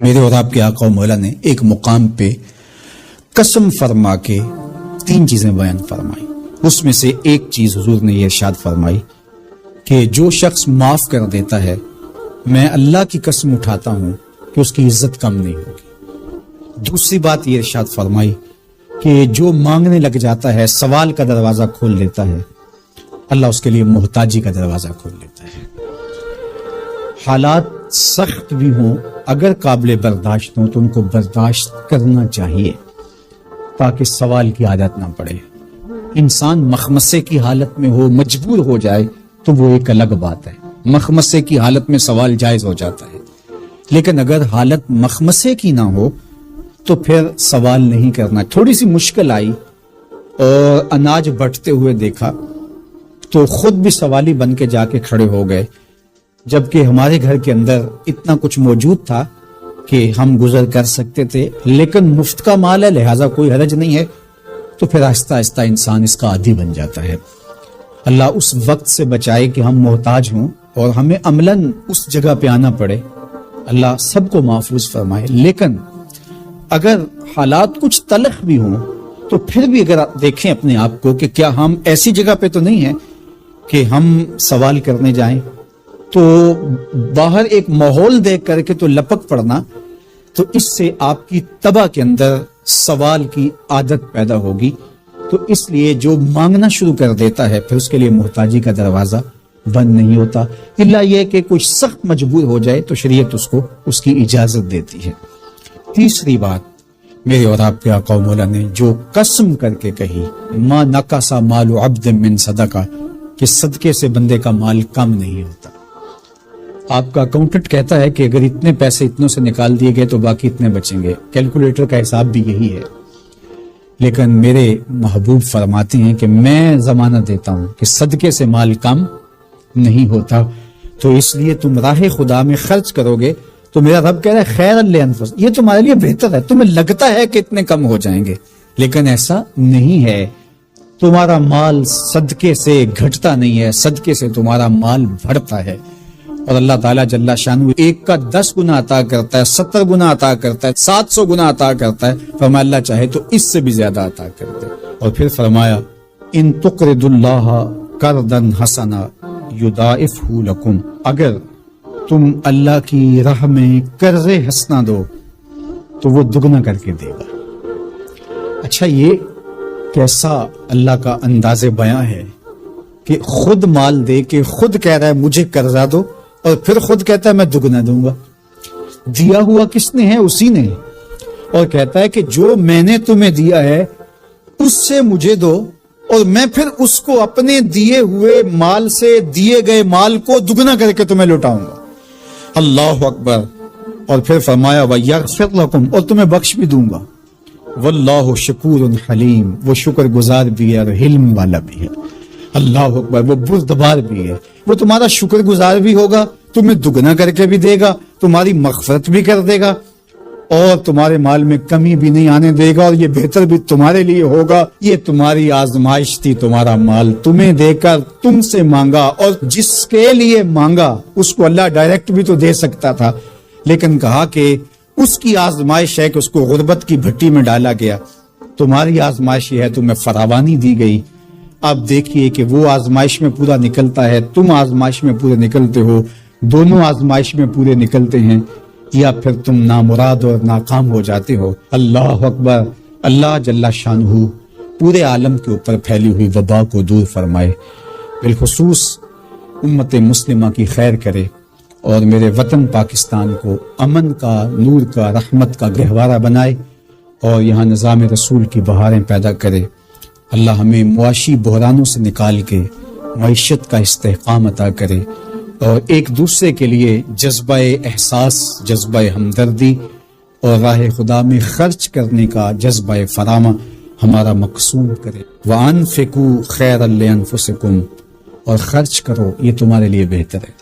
میرے اور آپ کے آقا و مولا نے ایک مقام پہ قسم فرما کے 3 چیزیں بیان فرمائی. اس میں سے ایک چیز حضور نے یہ ارشاد فرمائی کہ جو شخص معاف کر دیتا ہے میں اللہ کی قسم اٹھاتا ہوں کہ اس کی عزت کم نہیں ہوگی. دوسری بات یہ ارشاد فرمائی کہ جو مانگنے لگ جاتا ہے، سوال کا دروازہ کھول دیتا ہے، اللہ اس کے لیے محتاجی کا دروازہ کھول دیتا ہے. حالات سخت بھی ہوں، اگر قابل برداشت ہوں تو ان کو برداشت کرنا چاہیے تاکہ سوال کی عادت نہ پڑے. انسان مخمصے کی حالت میں ہو، مجبور ہو جائے تو وہ ایک الگ بات ہے. مخمصے کی حالت میں سوال جائز ہو جاتا ہے، لیکن اگر حالت مخمصے کی نہ ہو تو پھر سوال نہیں کرنا. تھوڑی سی مشکل آئی اور اناج بٹتے ہوئے دیکھا تو خود بھی سوالی بن کے جا کے کھڑے ہو گئے، جبکہ ہمارے گھر کے اندر اتنا کچھ موجود تھا کہ ہم گزر کر سکتے تھے، لیکن مفت کا مال ہے لہٰذا کوئی حرج نہیں ہے. تو پھر آہستہ آہستہ انسان اس کا عادی بن جاتا ہے. اللہ اس وقت سے بچائے کہ ہم محتاج ہوں اور ہمیں عملاً اس جگہ پہ آنا پڑے. اللہ سب کو محفوظ فرمائے. لیکن اگر حالات کچھ تلخ بھی ہوں تو پھر بھی اگر آپ دیکھیں اپنے آپ کو کہ کیا ہم ایسی جگہ پہ تو نہیں ہیں کہ ہم سوال کرنے جائیں، تو باہر ایک ماحول دیکھ کر کے تو لپک پڑنا، تو اس سے آپ کی طبع کے اندر سوال کی عادت پیدا ہوگی. تو اس لیے جو مانگنا شروع کر دیتا ہے پھر اس کے لیے محتاجی کا دروازہ بند نہیں ہوتا، الا یہ کہ کچھ سخت مجبور ہو جائے تو شریعت اس کو اس کی اجازت دیتی ہے. تیسری بات میرے اور آپ کے آقا و مولا نے جو قسم کر کے کہی، ما نقص مال عبد من صدقہ، کہ صدقے سے بندے کا مال کم نہیں ہوتا. آپ کا اکاؤنٹنٹ کہتا ہے کہ اگر اتنے پیسے اتنوں سے نکال دیے گئے تو باقی اتنے بچیں گے، کیلکولیٹر کا حساب بھی یہی ہے. لیکن میرے محبوب فرماتے ہیں کہ میں ضمانت دیتا ہوں کہ صدقے سے مال کم نہیں ہوتا. تو اس لیے تم راہ خدا میں خرچ کرو گے تو میرا رب کہہ رہا ہے خیر لانفسکم، یہ تمہارے لیے بہتر ہے. تمہیں لگتا ہے کہ اتنے کم ہو جائیں گے، لیکن ایسا نہیں ہے. تمہارا مال صدقے سے گھٹتا نہیں ہے، صدقے سے تمہارا مال بڑھتا ہے. اور اللہ تعالیٰ جل شانہ ایک کا 10 گنا عطا کرتا ہے، 70 گنا عطا کرتا ہے، 700 گنا عطا کرتا ہے. فرمایا اللہ چاہے تو اس سے بھی زیادہ عطا کرتے. اور پھر فرمایا ان تقرضوا اللہ قرضا حسنا یضاعفہ لکم، اگر تم اللہ کی راہ میں قرض حسنہ دو تو وہ دگنا کر کے دے گا. اچھا، یہ کیسا اللہ کا انداز بیان ہے کہ خود مال دے کے خود کہہ رہا ہے مجھے قرضہ دو، اور پھر خود کہتا ہے میں دگنا دوں گا. دیا ہوا کس نے ہے؟ اسی نے. اور کہتا ہے کہ جو میں نے تمہیں دیا ہے اس سے مجھے دو، اور میں پھر اس کو اپنے دیے ہوئے مال سے دیے گئے مال کو دگنا کر کے تمہیں لوٹاؤں گا. اللہ اکبر. اور پھر فرمایا وَيَغْفِرْ لَكُمْ، اور تمہیں بخش بھی دوں گا. واللہ شکور حلیم، وہ شکر گزار بھی ہے اور حلم والا بھی ہے. اللہ اکبر. وہ بردبار بھی ہے، وہ تمہارا شکر گزار بھی ہوگا، تمہیں دگنا کر کے بھی دے گا، تمہاری مغفرت بھی کر دے گا، اور تمہارے مال میں کمی بھی نہیں آنے دے گا. اور یہ بہتر بھی تمہارے لیے ہوگا. یہ تمہاری آزمائش تھی، تمہارا مال تمہیں دے کر تم سے مانگا، اور جس کے لیے مانگا اس کو اللہ ڈائریکٹ بھی تو دے سکتا تھا، لیکن کہا کہ اس کی آزمائش ہے کہ اس کو غربت کی بھٹی میں ڈالا گیا. تمہاری آزمائش یہ ہے، تمہیں فراوانی دی گئی. آپ دیکھیے کہ وہ آزمائش میں پورا نکلتا ہے، تم آزمائش میں پورے نکلتے ہو، دونوں آزمائش میں پورے نکلتے ہیں، یا پھر تم نامراد اور ناکام ہو جاتے ہو. اللہ اکبر. اللہ جل شانہ پورے عالم کے اوپر پھیلی ہوئی وبا کو دور فرمائے، بالخصوص امت مسلمہ کی خیر کرے، اور میرے وطن پاکستان کو امن کا، نور کا، رحمت کا گہوارہ بنائے، اور یہاں نظام رسول کی بہاریں پیدا کرے. اللہ ہمیں معاشی بحرانوں سے نکال کے معیشت کا استحکام عطا کرے، اور ایک دوسرے کے لیے جذبہ احساس، جذبہ ہمدردی اور راہ خدا میں خرچ کرنے کا جذبہ فراما ہمارا مقصود کرے. وَأَنفِقُوا خَيْرًا لِأَنفُسِكُمْ، اور خرچ کرو، یہ تمہارے لیے بہتر ہے.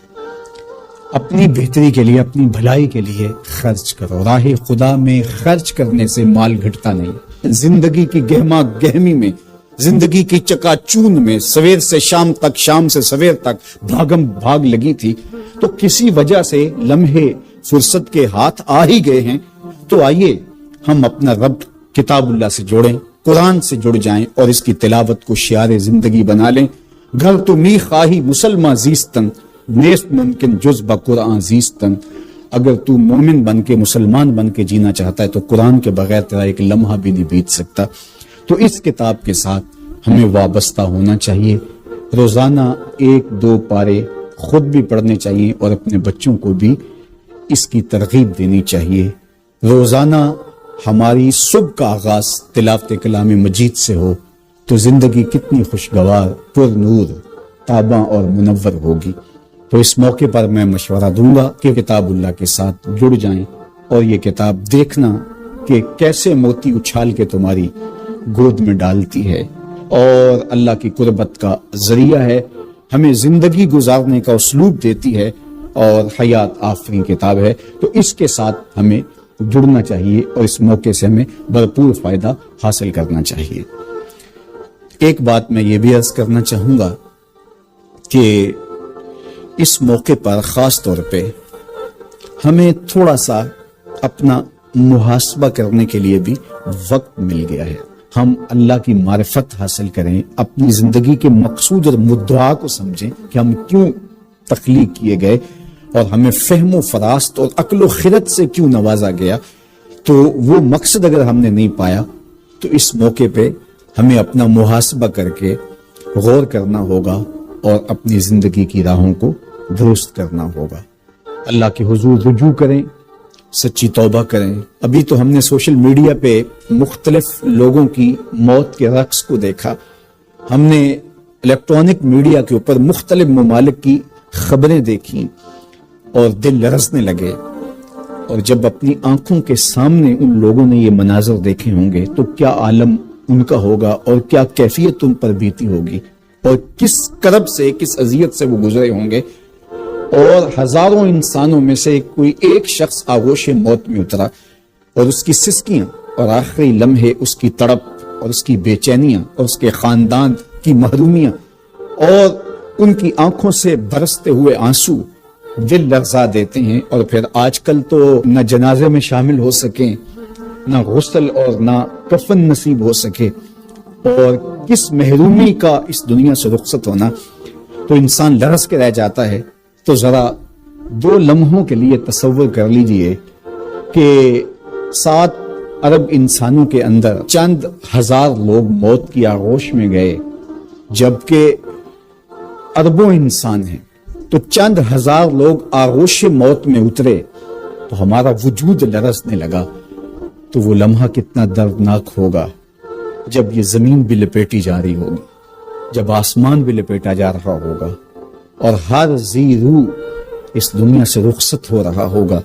اپنی بہتری کے لیے، اپنی بھلائی کے لیے خرچ کرو. راہ خدا میں خرچ کرنے سے مال گھٹتا نہیں. زندگی کی گہما گہمی میں، زندگی کی چکا چون میں، سویر سے شام تک، شام سے سویر تک بھاگم بھاگ لگی تھی، تو کسی وجہ سے لمحے فرصت کے ہاتھ آ ہی گئے ہیں تو آئیے ہم اپنا رب کتاب اللہ سے جوڑیں، قرآن سے جڑ جائیں اور اس کی تلاوت کو شعار زندگی بنا لیں۔ گھر تو می خواہی مسلمان زیستن، نیست ممکن جز با قرآن زیستن۔ اگر تو مومن بن کے، مسلمان بن کے جینا چاہتا ہے تو قرآن کے بغیر تیرا ایک لمحہ بھی نہیں بیت سکتا۔ تو اس کتاب کے ساتھ ہمیں وابستہ ہونا چاہیے، روزانہ 1-2 پارے خود بھی پڑھنے چاہیے اور اپنے بچوں کو بھی اس کی ترغیب دینی چاہیے۔ روزانہ ہماری صبح کا آغاز تلاوت کلام مجید سے ہو تو زندگی کتنی خوشگوار، پر نور، تاباں اور منور ہوگی۔ تو اس موقع پر میں مشورہ دوں گا کہ کتاب اللہ کے ساتھ جڑ جائیں اور یہ کتاب دیکھنا کہ کیسے موتی اچھال کے تمہاری گود میں ڈالتی ہے اور اللہ کی قربت کا ذریعہ ہے، ہمیں زندگی گزارنے کا اسلوب دیتی ہے اور حیات آفرین کتاب ہے۔ تو اس کے ساتھ ہمیں جڑنا چاہیے اور اس موقع سے ہمیں بھرپور فائدہ حاصل کرنا چاہیے۔ ایک بات میں یہ بھی عرض کرنا چاہوں گا کہ اس موقع پر خاص طور پہ ہمیں تھوڑا سا اپنا محاسبہ کرنے کے لیے بھی وقت مل گیا ہے۔ ہم اللہ کی معرفت حاصل کریں، اپنی زندگی کے مقصود اور مدعا کو سمجھیں کہ ہم کیوں تخلیق کیے گئے اور ہمیں فہم و فراست اور عقل و خرد سے کیوں نوازا گیا۔ تو وہ مقصد اگر ہم نے نہیں پایا تو اس موقع پہ ہمیں اپنا محاسبہ کر کے غور کرنا ہوگا اور اپنی زندگی کی راہوں کو درست کرنا ہوگا۔ اللہ کے حضور رجوع کریں، سچی توبہ کریں۔ ابھی تو ہم نے سوشل میڈیا پہ مختلف لوگوں کی موت کے رقص کو دیکھا، ہم نے الیکٹرانک میڈیا کے اوپر مختلف ممالک کی خبریں دیکھی اور دل لرزنے لگے، اور جب اپنی آنکھوں کے سامنے ان لوگوں نے یہ مناظر دیکھے ہوں گے تو کیا عالم ان کا ہوگا اور کیا کیفیت ان پر بیتی ہوگی اور کس کرب سے، کس اذیت سے وہ گزرے ہوں گے۔ اور ہزاروں انسانوں میں سے کوئی ایک شخص آغوش موت میں اترا اور اس کی سسکیاں اور آخری لمحے اس کی تڑپ اور اس کی بے چینیاں اور اس کے خاندان کی محرومیاں اور ان کی آنکھوں سے برستے ہوئے آنسو دل لرزا دیتے ہیں۔ اور پھر آج کل تو نہ جنازے میں شامل ہو سکیں، نہ غسل اور نہ کفن نصیب ہو سکے، اور کس محرومی کا اس دنیا سے رخصت ہونا، تو انسان لرز کے رہ جاتا ہے۔ تو ذرا 2 لمحوں کے لیے تصور کر لیجئے کہ 7 ارب انسانوں کے اندر چند ہزار لوگ موت کی آغوش میں گئے، جبکہ اربوں انسان ہیں، تو چند ہزار لوگ آغوش موت میں اترے تو ہمارا وجود لرزنے لگا۔ تو وہ لمحہ کتنا دردناک ہوگا جب یہ زمین بھی لپیٹی جا رہی ہوگی، جب آسمان بھی لپیٹا جا رہا ہوگا اور ہر ذی روح اس دنیا سے رخصت ہو رہا ہوگا۔